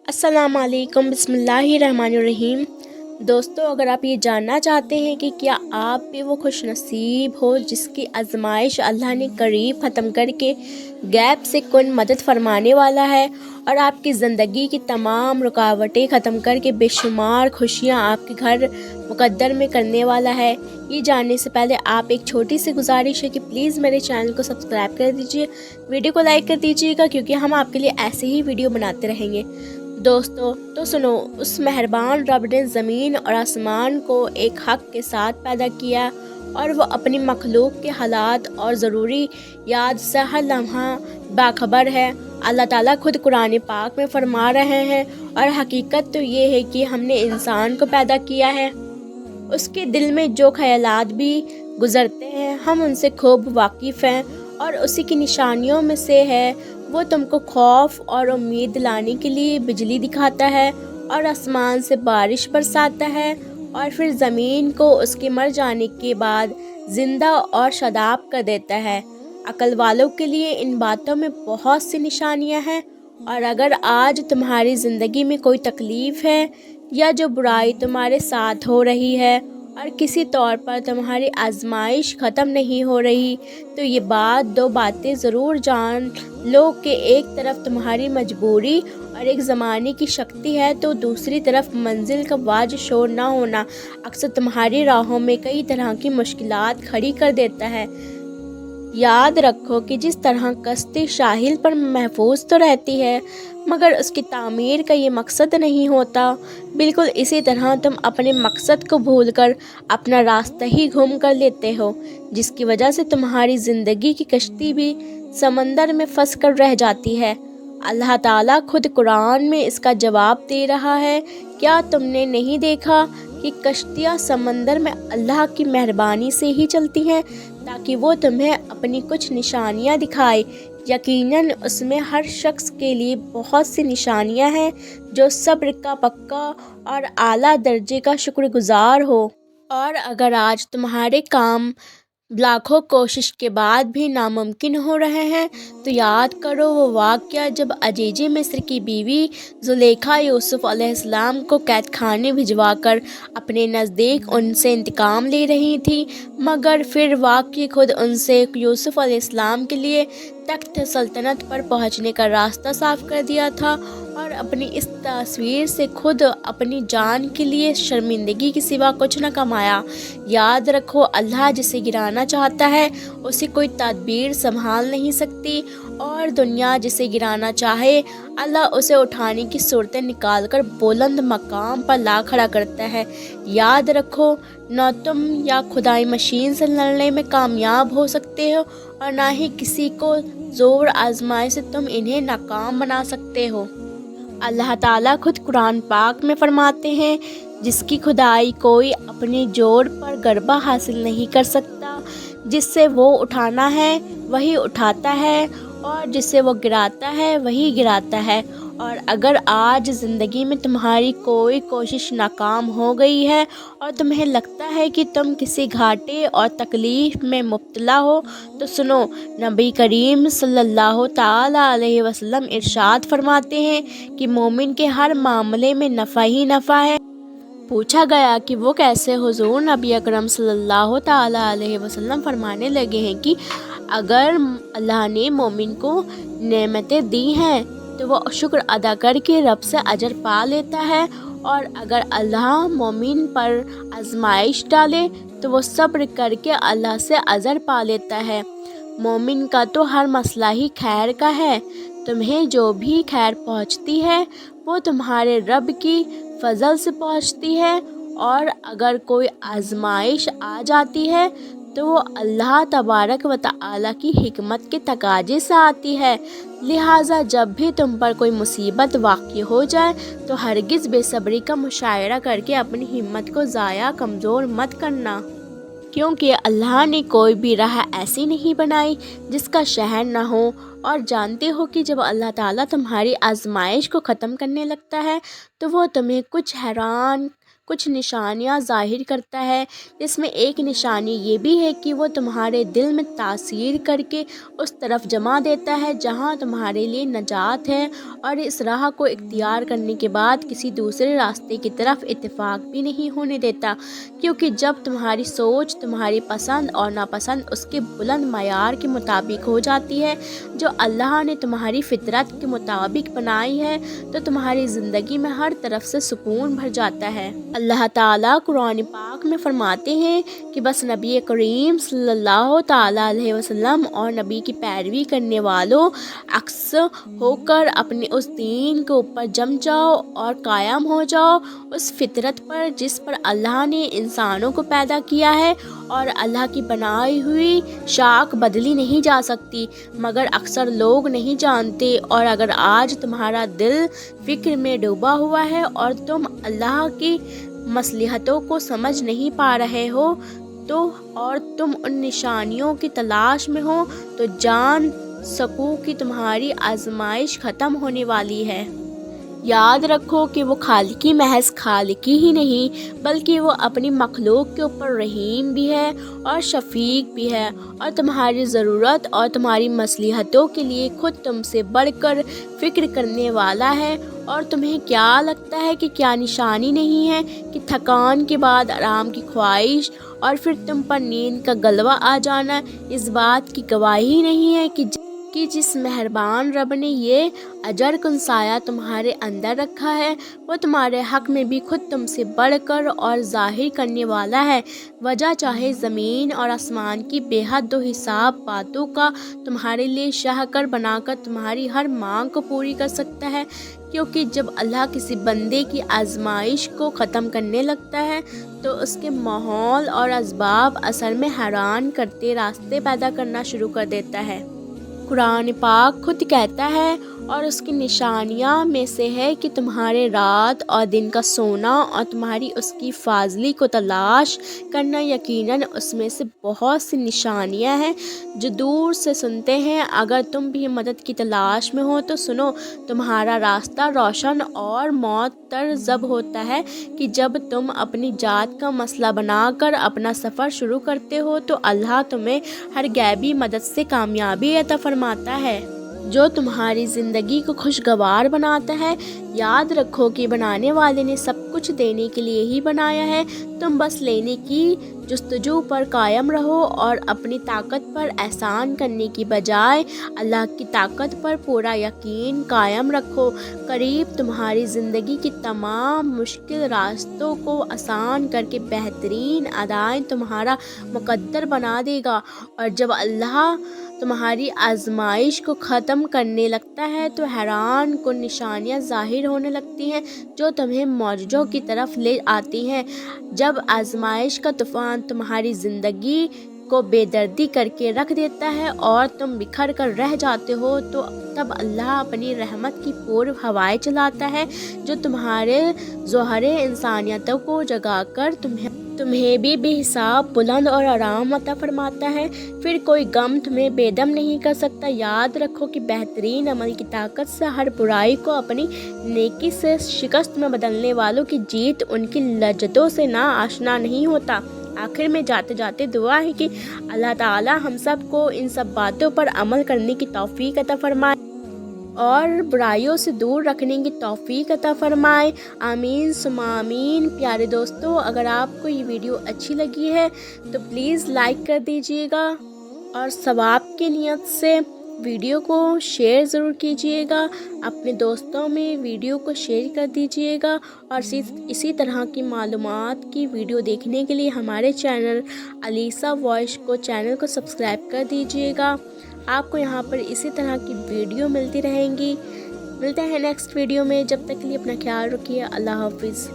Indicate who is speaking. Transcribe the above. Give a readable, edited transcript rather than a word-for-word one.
Speaker 1: अस्सलाम वालेकुम बिस्मिल्लाहिर्रहमानिर्रहीम। दोस्तों, अगर आप ये जानना चाहते हैं कि क्या आप भी वो खुश नसीब हो जिसकी आजमाइश अल्लाह ने करीब ख़त्म करके गैप से कौन मदद फरमाने वाला है और आपकी ज़िंदगी की तमाम रुकावटें ख़त्म करके बेशुमार खुशियाँ आपके घर मुक़द्दर में करने वाला है। ये जानने से पहले आप एक छोटी सी गुजारिश है कि प्लीज़ मेरे चैनल को सब्सक्राइब कर दीजिए, वीडियो को लाइक कर दीजिएगा, क्योंकि हम आपके लिए ऐसे ही वीडियो बनाते रहेंगे। दोस्तों, तो सुनो, उस मेहरबान रब ने ज़मीन और आसमान को एक हक़ के साथ पैदा किया और वो अपनी मखलूक के हालात और ज़रूरी याद से हर लम्हा बाखबर है। अल्लाह ताला खुद कुरान पाक में फरमा रहे हैं, और हकीकत तो ये है कि हमने इंसान को पैदा किया है। उसके दिल में जो ख़यालात भी गुज़रते हैं हम उनसे खूब वाकिफ़ हैं, और उसी की निशानियों में से है वो तुमको खौफ और उम्मीद लाने के लिए बिजली दिखाता है और आसमान से बारिश बरसाता है, और फिर ज़मीन को उसके मर जाने के बाद ज़िंदा और शादाब कर देता है। अक्ल वालों के लिए इन बातों में बहुत सी निशानियां हैं, और अगर आज तुम्हारी ज़िंदगी में कोई तकलीफ़ है या जो बुराई तुम्हारे साथ हो रही है और किसी तौर पर तुम्हारी आजमाइश ख़त्म नहीं हो रही, तो ये दो बातें ज़रूर जान लो कि एक तरफ तुम्हारी मजबूरी और एक ज़माने की शक्ति है, तो दूसरी तरफ मंजिल का वाज शोर ना होना अक्सर तुम्हारी राहों में कई तरह की मुश्किलात खड़ी कर देता है। याद रखो कि जिस तरह कश्ती साहिल पर महफूज तो रहती है, मगर उसकी तामीर का ये मकसद नहीं होता, बिल्कुल इसी तरह तुम अपने मकसद को भूलकर अपना रास्ता ही घूम कर लेते हो, जिसकी वजह से तुम्हारी ज़िंदगी की कश्ती भी समंदर में फंस कर रह जाती है। अल्लाह ताला खुद कुरान में इसका जवाब दे रहा है। क्या तुमने नहीं देखा कि कश्तियाँ समंदर में अल्लाह की मेहरबानी से ही चलती हैं, ताकि वो तुम्हें अपनी कुछ निशानियाँ दिखाए। यकीनन उसमें हर शख्स के लिए बहुत सी निशानियाँ हैं जो सब्र का पक्का और आला दर्जे का शुक्रगुजार हो। और अगर आज तुम्हारे काम लाखों कोशिश के बाद भी नामुमकिन हो रहे हैं, तो याद करो वो वाक़या जब अजीज़ मिस्र की बीवी ज़ुलेखा यूसुफ़ अलैहिस्सलाम को कैद खाने भिजवाकर अपने नज़दीक उनसे इंतकाम ले रही थी, मगर फिर वाक़ई खुद उनसे यूसुफ़ अलैहिस्सलाम के लिए तख्त सल्तनत पर पहुंचने का रास्ता साफ़ कर दिया था, और अपनी इस तस्वीर से खुद अपनी जान के लिए शर्मिंदगी के सिवा कुछ न कमाया। याद रखो, अल्लाह जिसे गिराना चाहता है उसे कोई तदबीर संभाल नहीं सकती, और दुनिया जिसे गिराना चाहे अल्लाह उसे उठाने की सूरतें निकाल कर बुलंद मकाम पर ला खड़ा करता है। याद रखो, न तुम या खुदाई मशीन से लड़ने में कामयाब हो सकते हो, और ना ही किसी को ज़ोर आजमाए से तुम इन्हें नाकाम बना सकते हो। अल्लाह ताला खुद कुरान पाक में फरमाते हैं, जिसकी खुदाई कोई अपने जोर पर गरबा हासिल नहीं कर सकता, जिससे वो उठाना है वही उठाता है, और जिसे वो गिराता है वही गिराता है। और अगर आज ज़िंदगी में तुम्हारी कोई कोशिश नाकाम हो गई है और तुम्हें लगता है कि तुम किसी घाटे और तकलीफ़ में मुब्तला हो, तो सुनो, नबी करीम सल्लल्लाहु ताला अलैहि वसल्लम इरशाद फरमाते हैं कि मोमिन के हर मामले में नफ़ा ही नफ़ा है। पूछा गया कि वो कैसे? हुज़ूर नबी अकरम सल्लल्लाहु ताला अलैहि वसल्लम फरमाने लगे हैं कि अगर अल्लाह ने मोमिन को नेमतें दी हैं तो वो शुक्र अदा करके रब से अजर पा लेता है, और अगर अल्लाह मोमिन पर आजमाइश डाले तो वो सब्र करके अल्लाह से अजर पा लेता है। मोमिन का तो हर मसला ही खैर का है। तुम्हें जो भी खैर पहुंचती है वो तुम्हारे रब की फजल से पहुंचती है, और अगर कोई आजमाइश आ जाती है तो वो अल्लाह तबारक व तआला की हिकमत के तकाजे से आती है। लिहाजा जब भी तुम पर कोई मुसीबत वाक़ई हो जाए तो हरगिज़ बेसब्री का मुशायरा करके अपनी हिम्मत को ज़ाया कमज़ोर मत करना, क्योंकि अल्लाह ने कोई भी राह ऐसी नहीं बनाई जिसका शहर ना हो। और जानते हो कि जब अल्लाह ताला तुम्हारी आजमाइश को ख़त्म करने लगता है तो वो तुम्हें कुछ हैरान کچھ نشانیاں ظاہر کرتا ہے، جس میں ایک نشانی یہ بھی ہے کہ وہ تمہارے دل میں تاثیر کر کے اس طرف جمع دیتا ہے جہاں تمہارے لیے نجات ہے، اور اس راہ کو اختیار کرنے کے بعد کسی دوسرے راستے کی طرف اتفاق بھی نہیں ہونے دیتا، کیونکہ جب تمہاری سوچ تمہاری پسند اور ناپسند اس کے بلند معیار کے مطابق ہو جاتی ہے جو اللہ نے تمہاری فطرت کے مطابق بنائی ہے، تو تمہاری زندگی میں ہر طرف سے سکون بھر جاتا ہے۔ اللہ تعالیٰ قرآن پاک میں فرماتے ہیں کہ بس نبی کریم صلی اللہ تعالیٰ علیہ وسلم اور نبی کی پیروی کرنے والوں عکس ہو کر اپنے اس دین کے اوپر جم جاؤ اور قائم ہو جاؤ، اس فطرت پر جس پر اللہ نے انسانوں کو پیدا کیا ہے، اور اللہ کی بنائی ہوئی شاخ بدلی نہیں جا سکتی، مگر اکثر لوگ نہیں جانتے۔ اور اگر آج تمہارا دل فکر میں ڈوبا ہوا ہے اور تم اللہ کی مصلحتوں کو سمجھ نہیں پا رہے ہو اور تم ان نشانیوں کی تلاش میں ہو، تو جان سکو کہ تمہاری آزمائش ختم ہونے والی ہے۔ یاد رکھو کہ وہ خالقی محض خالقی ہی نہیں بلکہ وہ اپنی مخلوق کے اوپر رحیم بھی ہے اور شفیق بھی ہے، اور تمہاری ضرورت اور تمہاری مصلحتوں کے لیے خود تم سے بڑھ کر فکر کرنے والا ہے۔ اور تمہیں کیا لگتا ہے کہ کیا نشانی نہیں ہے کہ تھکان کے بعد آرام کی خواہش اور پھر تم پر نیند کا غلبہ آ جانا اس بات کی گواہی نہیں ہے کہ جس مہربان رب نے یہ اجر کن سایہ تمہارے اندر رکھا ہے، وہ تمہارے حق میں بھی خود تم سے بڑھ کر اور ظاہر کرنے والا ہے۔ وجہ چاہے زمین اور آسمان کی بے حد و حساب باتوں کا تمہارے لیے شاہکار بنا کر تمہاری ہر مانگ کو پوری کر سکتا ہے، کیونکہ جب اللہ کسی بندے کی آزمائش کو ختم کرنے لگتا ہے تو اس کے ماحول اور اسباب اثر میں حیران کرتے راستے پیدا کرنا شروع کر دیتا ہے۔ قرآن پاک خود کہتا ہے، اور اس کی نشانیاں میں سے ہے کہ تمہارے رات اور دن کا سونا اور تمہاری اس کی فاضلی کو تلاش کرنا، یقیناً اس میں سے بہت سی نشانیاں ہیں جو دور سے سنتے ہیں۔ اگر تم بھی مدد کی تلاش میں ہو تو سنو، تمہارا راستہ روشن اور معطر جب ہوتا ہے کہ جب تم اپنی ذات کا مسئلہ بنا کر اپنا سفر شروع کرتے ہو تو اللہ تمہیں ہر غیبی مدد سے کامیابی عطا فرماتا ہے جو تمہاری زندگی کو خوشگوار بناتا ہے۔ یاد رکھو کہ بنانے والے نے سب کچھ دینے کے لیے ہی بنایا ہے، تم بس لینے کی جستجو پر قائم رہو اور اپنی طاقت پر احسان کرنے کی بجائے اللہ کی طاقت پر پورا یقین قائم رکھو۔ قریب تمہاری زندگی کی تمام مشکل راستوں کو آسان کر کے بہترین ادائیں تمہارا مقدر بنا دے گا، اور جب اللہ تمہاری آزمائش کو ختم کرنے لگتا ہے تو حیران کن نشانیاں ظاہر ہونے لگتی ہیں جو تمہیں معجزوں کی طرف لے آتی ہیں۔ جب آزمائش کا طوفان تمہاری زندگی کو بے دردی کر کے رکھ دیتا ہے اور تم بکھر کر رہ جاتے ہو تو تب اللہ اپنی رحمت کی پورب ہوائیں چلاتا ہے جو تمہارے ظہر انسانیتوں کو جگا کر تمہیں بھی بے حساب بلند اور آرام عطا فرماتا ہے۔ پھر کوئی غم تمہیں بے دم نہیں کر سکتا۔ یاد رکھو کہ بہترین عمل کی طاقت سے ہر برائی کو اپنی نیکی سے شکست میں بدلنے والوں کی جیت ان کی لذتوں سے نا آشنا نہیں ہوتا۔ آخر میں جاتے جاتے دعا ہے کہ اللہ تعالی ہم سب کو ان سب باتوں پر عمل کرنے کی توفیق عطا فرمائے اور برائیوں سے دور رکھنے کی توفیق عطا فرمائے، آمین ثم آمین۔ پیارے دوستو، اگر آپ کو یہ ویڈیو اچھی لگی ہے تو پلیز لائک کر دیجیے گا اور ثواب کی نیت سے ویڈیو کو شیئر ضرور کیجیے گا، اپنے دوستوں میں ویڈیو کو شیئر کر دیجیے گا، اور اسی طرح کی معلومات کی ویڈیو دیکھنے کے لیے ہمارے چینل علیسہ وائس کو چینل کو سبسکرائب کر دیجیے گا۔ آپ کو یہاں پر اسی طرح کی ویڈیو ملتی رہیں گی۔ ملتے ہیں نیکسٹ ویڈیو میں، جب تک کے لیے اپنا خیال رکھیے۔ اللہ حافظ۔